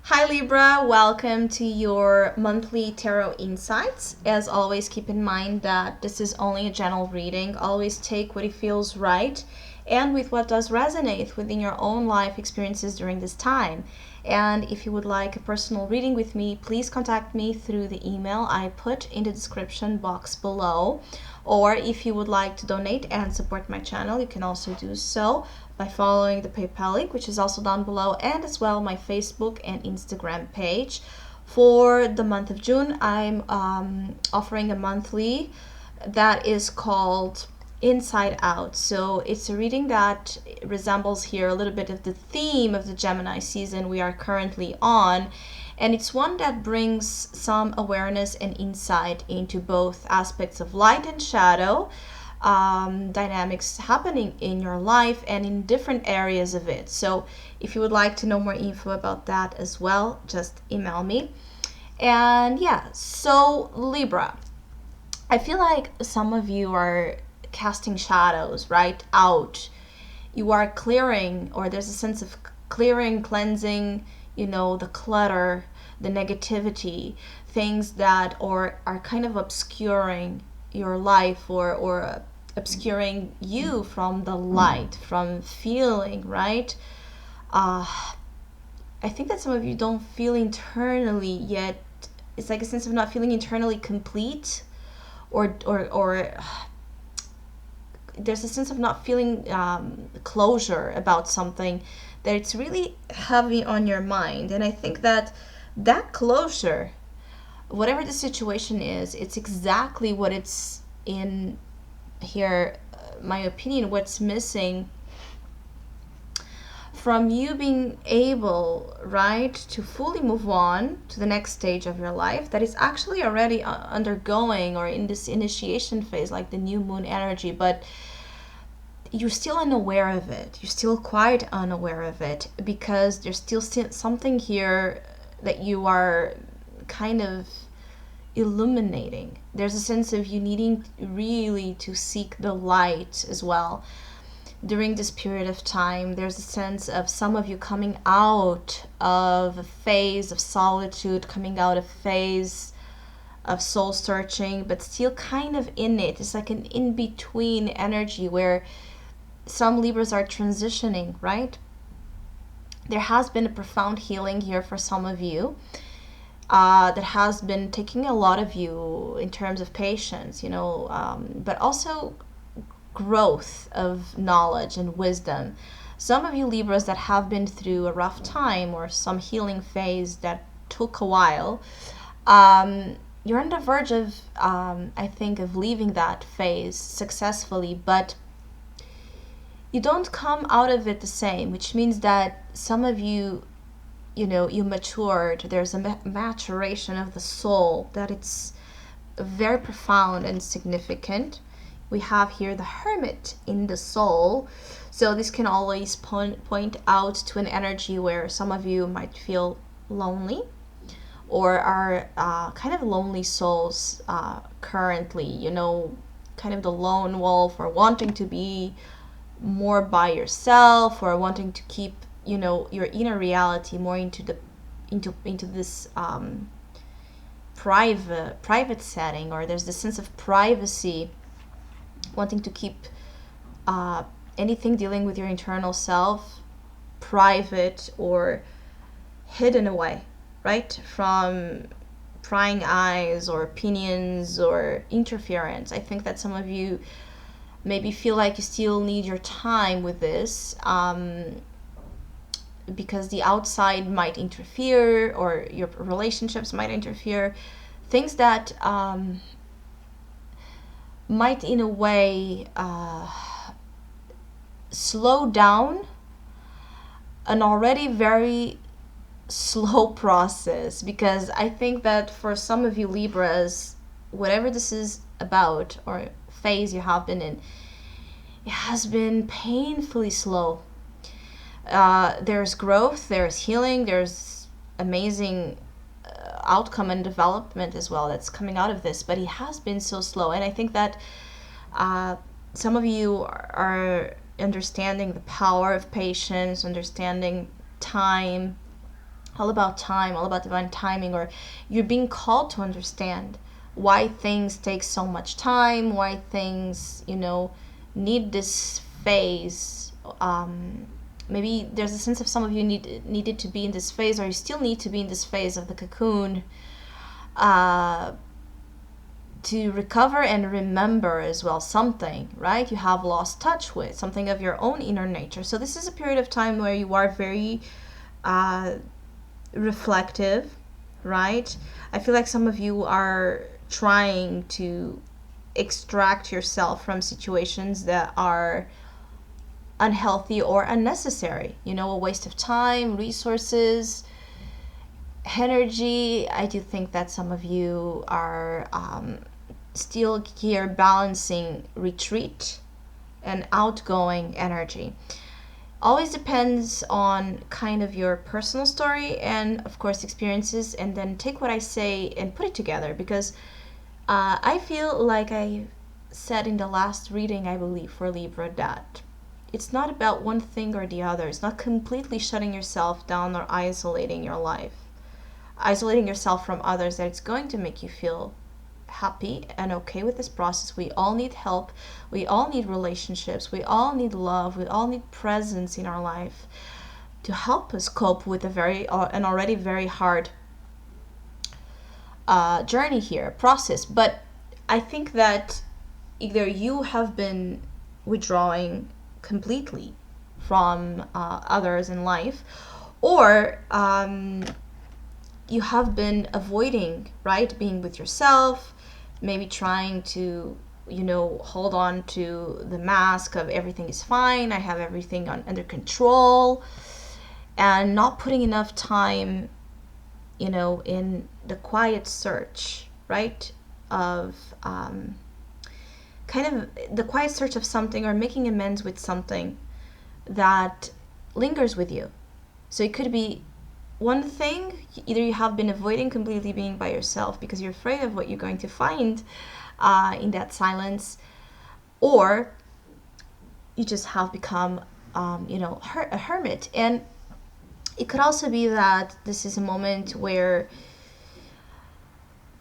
Hi Libra, welcome to your monthly tarot insights. As always, keep in mind that this is only a general reading. Always take what it feels right and with what does resonate within your own life experiences during this time. And if you would like a personal reading with me, please contact me through the email I put in the description box below. Or if you would like to donate and support my channel, you can also do so by following the PayPal link, which is also down below, and as well my Facebook and Instagram page. For the month of June, I'm offering a monthly that is called Inside Out. So it's a reading that resembles here a little bit of the theme of the Gemini season we are currently on. And it's one that brings some awareness and insight into both aspects of light and shadow, dynamics happening in your life and in different areas of it. So if you would like to know more info about that as well, just email me. And yeah, so Libra, I feel like some of you are casting shadows, right, out. You are clearing, or there's a sense of clearing, cleansing, the clutter, the negativity, things that are kind of obscuring your life or obscuring you from the light, from feeling, right? I think that some of you don't feel internally yet. It's like a sense of not feeling internally complete, or there's a sense of not feeling closure about something, that it's really heavy on your mind. And I think that closure, whatever the situation is, it's exactly what it's in here, my opinion, what's missing from you being able, right, to fully move on to the next stage of your life that is actually already undergoing or in this initiation phase, like the new moon energy, but you're still unaware of it. You're still quite unaware of it because there's still something here that you are kind of illuminating. There's a sense of you needing really to seek the light as well during this period of time. There's a sense of some of you coming out of a phase of solitude, coming out of a phase of soul searching, but still kind of in it. It's like an in-between energy where some Libras are transitioning, right? There has been a profound healing here for some of you that has been taking a lot of you in terms of patience, but also growth of knowledge and wisdom. Some of you Libras that have been through a rough time or some healing phase that took a while, you're on the verge of, I think, of leaving that phase successfully, but you don't come out of it the same, which means that some of you, you matured. There's a maturation of the soul that it's very profound and significant. We have here the hermit in the soul. So this can always point out to an energy where some of you might feel lonely or are kind of lonely souls currently, kind of the lone wolf, or wanting to be more by yourself, or wanting to keep your inner reality more into this private setting, or there's this sense of privacy, wanting to keep anything dealing with your internal self private or hidden away, right, from prying eyes or opinions or interference. I think that some of you maybe feel like you still need your time with this, because the outside might interfere, or your relationships might interfere, things that might in a way slow down an already very slow process. Because I think that for some of you Libras, whatever this is about or phase you have been in, it has been painfully slow. There's growth, there's healing, there's amazing outcome and development as well that's coming out of this, but it has been so slow. And I think that some of you are understanding the power of patience, understanding time, all about time, all about divine timing, or you're being called to understand why things take so much time, why things, need this phase. Maybe there's a sense of some of you needed to be in this phase, or you still need to be in this phase of the cocoon, to recover and remember as well something, right? You have lost touch with something of your own inner nature. So this is a period of time where you are very reflective, right? I feel like some of you are trying to extract yourself from situations that are unhealthy or unnecessary, a waste of time, resources, energy. I do think that some of you are still here balancing retreat and outgoing energy. Always depends on kind of your personal story and of course experiences, and then take what I say and put it together, because I feel like I said in the last reading, I believe, for Libra, that it's not about one thing or the other. It's not completely shutting yourself down or isolating your life, isolating yourself from others, that it's going to make you feel happy and okay with this process. We all need help. We all need relationships. We all need love. We all need presence in our life to help us cope with an already very hard journey here, process. But I think that either you have been withdrawing completely from others in life, or you have been avoiding, right, being with yourself, maybe trying to, hold on to the mask of everything is fine, I have everything under control, and not putting enough time, in the quiet search, right, of kind of the quiet search of something, or making amends with something that lingers with you. So it could be one thing, either you have been avoiding completely being by yourself because you're afraid of what you're going to find in that silence, or you just have become, a hermit. And it could also be that this is a moment where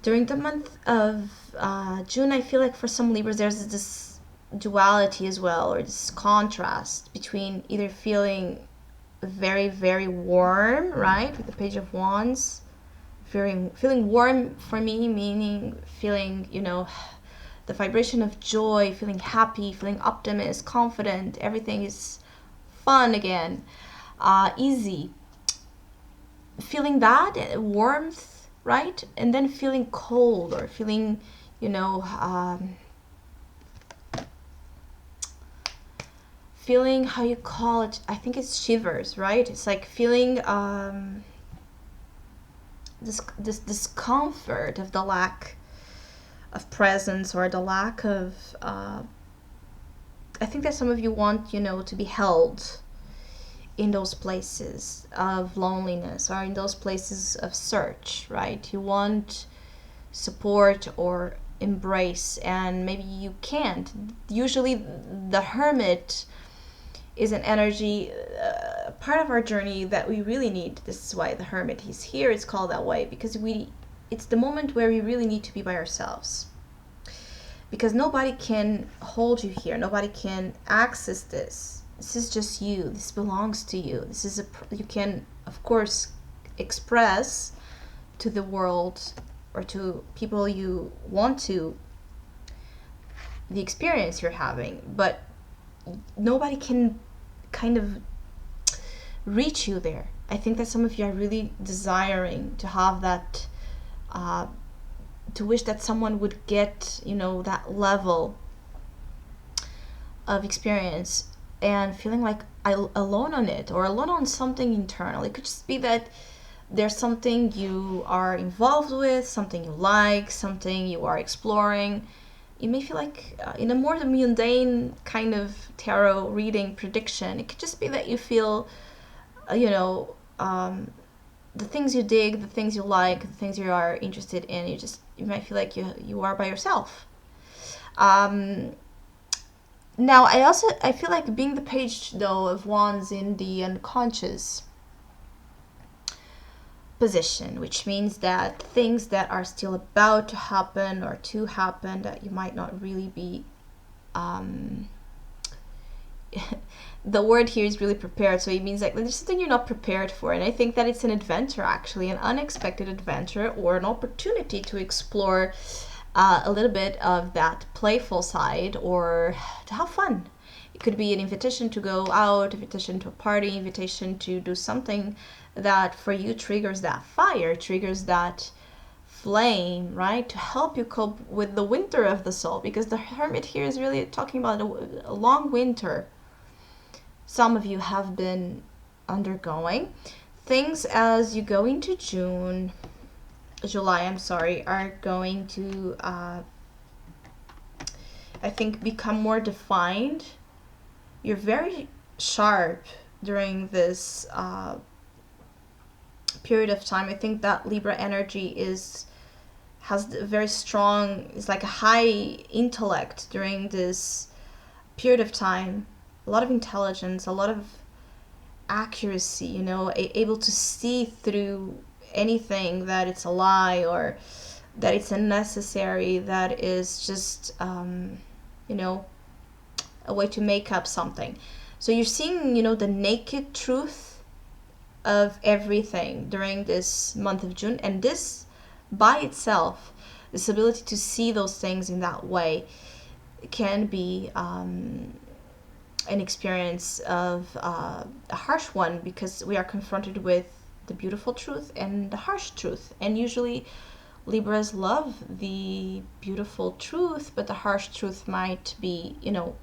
during the month of June, I feel like for some Libras, there's this duality as well, or this contrast between either feeling very, very warm, right, with the Page of Wands, feeling warm for me, meaning feeling, the vibration of joy, feeling happy, feeling optimist, confident, everything is fun again, easy, feeling that warmth, right, and then feeling cold, or feeling, feeling, how you call it, I think it's shivers, right? It's like feeling this discomfort of the lack of presence, or the lack of I think that some of you want, to be held in those places of loneliness, or in those places of search, right? You want support or embrace, and maybe you can't. Usually the hermit is an energy, part of our journey that we really need. This is why the hermit is here. It's called that way because it's the moment where we really need to be by ourselves, because nobody can hold you here. Nobody can access this. This is just you. This belongs to you. This is you can, of course, express to the world or to people you want to the experience you're having, but nobody can kind of reach you there. I think that some of you are really desiring to have that, to wish that someone would get, that level of experience, and feeling like alone on it, or alone on something internal. It could just be that there's something you are involved with, something you like, something you are exploring. You may feel like in a more mundane kind of tarot reading prediction, it could just be that you feel, the things you dig, the things you like, the things you are interested in, you might feel like you are by yourself. Now, I feel like being the Page, though, of Wands in the unconscious, position, which means that things that are still about to happen or to happen that you might not really be the word here is really prepared, so it means like there's something you're not prepared for, and I think that it's an adventure, actually an unexpected adventure or an opportunity to explore a little bit of that playful side or to have fun. It could be an invitation to go out, invitation to a party, invitation to do something that for you triggers that fire, triggers that flame, right? To help you cope with the winter of the soul, because the hermit here is really talking about a long winter some of you have been undergoing. Things as you go into July, are going to, I think, become more defined. You're very sharp during this period of time. I think that Libra energy has a very strong, it's like a high intellect during this period of time. A lot of intelligence, a lot of accuracy, you know, able to see through anything that it's a lie or that it's unnecessary, that is just, you know, a way to make up something. So you're seeing, you know, the naked truth of everything during this month of June. And this by itself, this ability to see those things in that way can be an experience of a harsh one, because we are confronted with the beautiful truth and the harsh truth. And usually Libras love the beautiful truth, but the harsh truth might be, you know,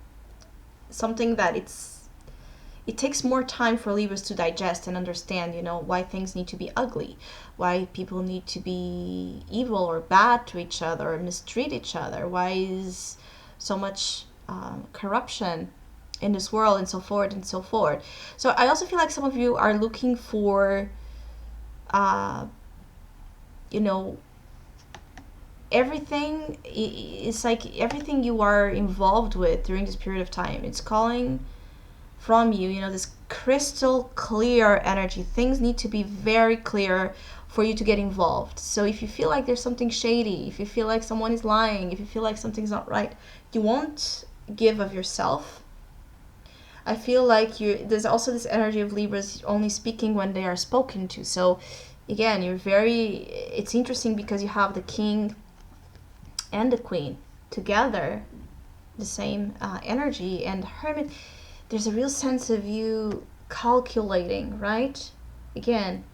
something that it takes more time for Libras to digest and understand, you know, why things need to be ugly, why people need to be evil or bad to each other or mistreat each other, why is so much corruption in this world, and so forth and so forth. So I also feel like some of you are looking for, you know, everything is like everything you are involved with during this period of time, it's calling from you, you know, this crystal clear energy. Things need to be very clear for you to get involved. So if you feel like there's something shady, if you feel like someone is lying, if you feel like something's not right, you won't give of yourself. I feel like there's also this energy of Libras only speaking when they are spoken to. So again, it's interesting because you have the king and the queen together, the same energy, and hermit, there's a real sense of you calculating, right? Again,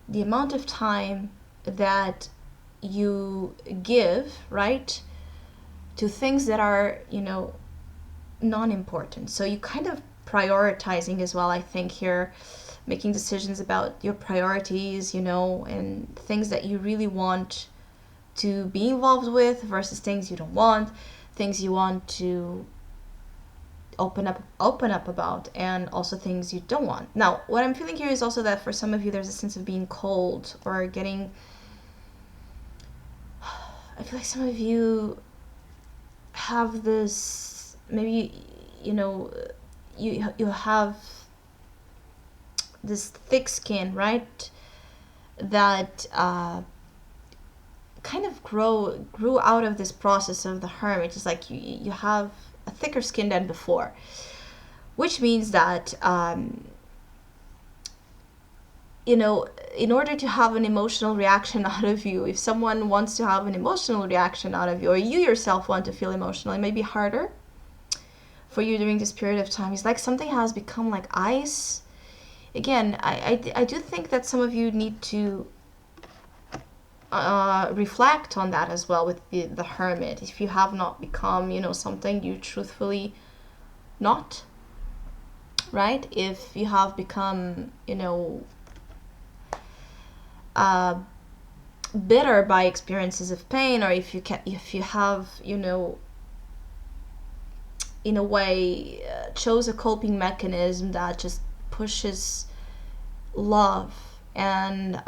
the amount of time that you give, right, to things that are, you know, non-important. So you kind of prioritizing as well, I think, here, making decisions about your priorities, you know, and things that you really want to be involved with versus things you don't want, things you want to open up about, and also things you don't want. Now, what I'm feeling here is also that for some of you there's a sense of being cold or getting, I feel like some of you have this, maybe, you know, you have this thick skin, right, that kind of grew out of this process of the hermit. It's like you have a thicker skin than before, which means that you know, in order to have an emotional reaction out of you, if someone wants to have an emotional reaction out of you, or you yourself want to feel emotional, it may be harder for you during this period of time. It's like something has become like ice. Again, I do think that some of you need to reflect on that as well with the hermit. If you have not become, you know, something you truthfully not, right? If you have become, you know, bitter by experiences of pain, or if you have, you know, in a way chose a coping mechanism that just pushes love and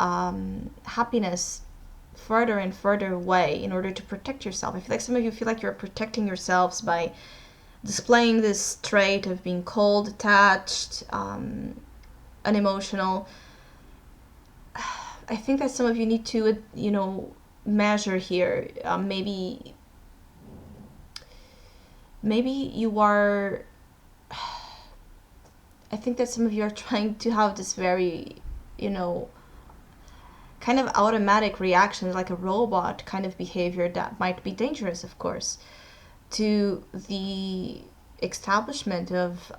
happiness further and further away in order to protect yourself. I feel like some of you feel like you're protecting yourselves by displaying this trait of being cold, attached, unemotional. I think that some of you need to, you know, measure here. Maybe you are. I think that some of you are trying to have this very, you know, kind of automatic reactions, like a robot kind of behavior that might be dangerous, of course, to the establishment of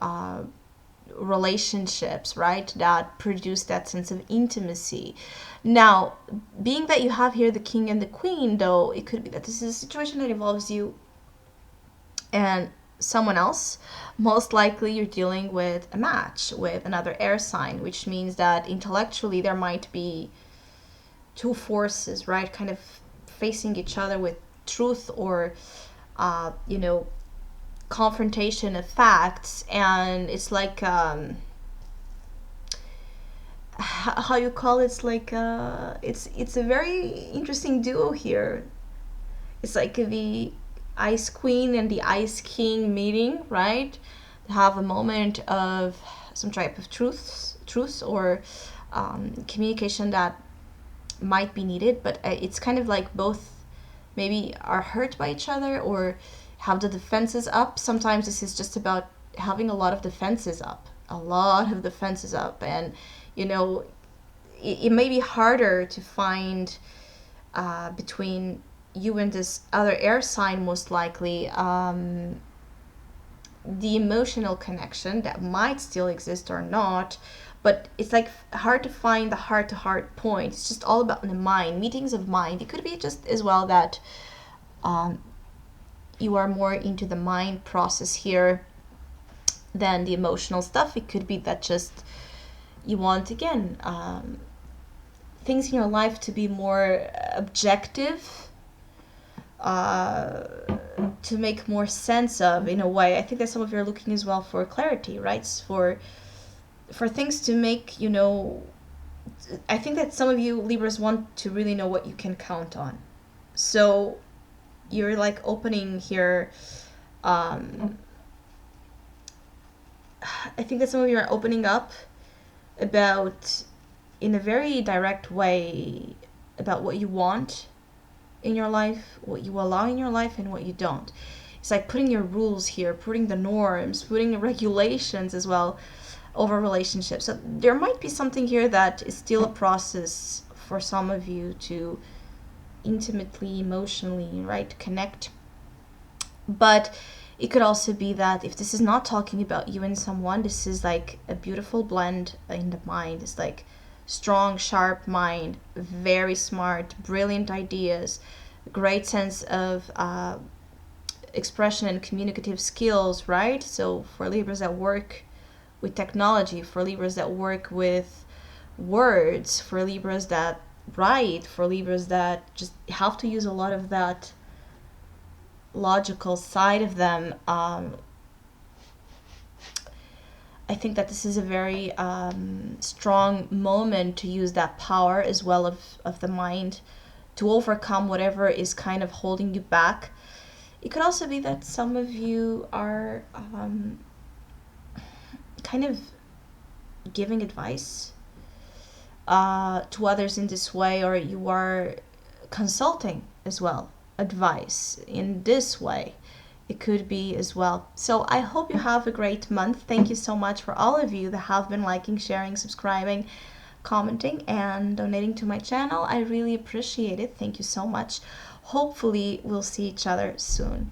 relationships, right, that produce that sense of intimacy. Now, being that you have here the king and the queen, though, it could be that this is a situation that involves you and someone else. Most likely you're dealing with a match with another air sign, which means that intellectually there might be two forces, right, kind of facing each other with truth or you know, confrontation of facts. And it's like how you call it, it's like it's a very interesting duo here. It's like the ice queen and the ice king meeting, right? They have a moment of some type of truth or communication that might be needed, but it's kind of like both maybe are hurt by each other or have the defenses up. Sometimes this is just about having a lot of defenses up, and you know, it may be harder to find between you and this other air sign, most likely, the emotional connection that might still exist or not, but it's like hard to find the heart-to-heart point. It's just all about the mind, meetings of mind. It could be just as well that you are more into the mind process here than the emotional stuff. It could be that just you want, again, things in your life to be more objective, to make more sense of, in a way. I think that some of you are looking as well for clarity, right? For things to make, you know, I think that some of you Libras want to really know what you can count on. So you're like opening here. I think that some of you are opening up about, in a very direct way, about what you want in your life, what you allow in your life, and what you don't. It's like putting your rules here, putting the norms, putting the regulations as well over relationships. So there might be something here that is still a process for some of you to intimately, emotionally, right, connect. But it could also be that if this is not talking about you and someone, this is like a beautiful blend in the mind. It's like strong, sharp mind, very smart, brilliant ideas, great sense of expression and communicative skills, right? So for Libras that work with technology, for Libras that work with words, for Libras that write, for Libras that just have to use a lot of that logical side of them, I think that this is a very strong moment to use that power as well of the mind to overcome whatever is kind of holding you back. It could also be that some of you are kind of giving advice to others in this way, or you are consulting as well, advice in this way. It could be as well. So I hope you have a great month. Thank you so much for all of you that have been liking, sharing, subscribing, commenting, and donating to my channel. I really appreciate it. Thank you so much. Hopefully we'll see each other soon.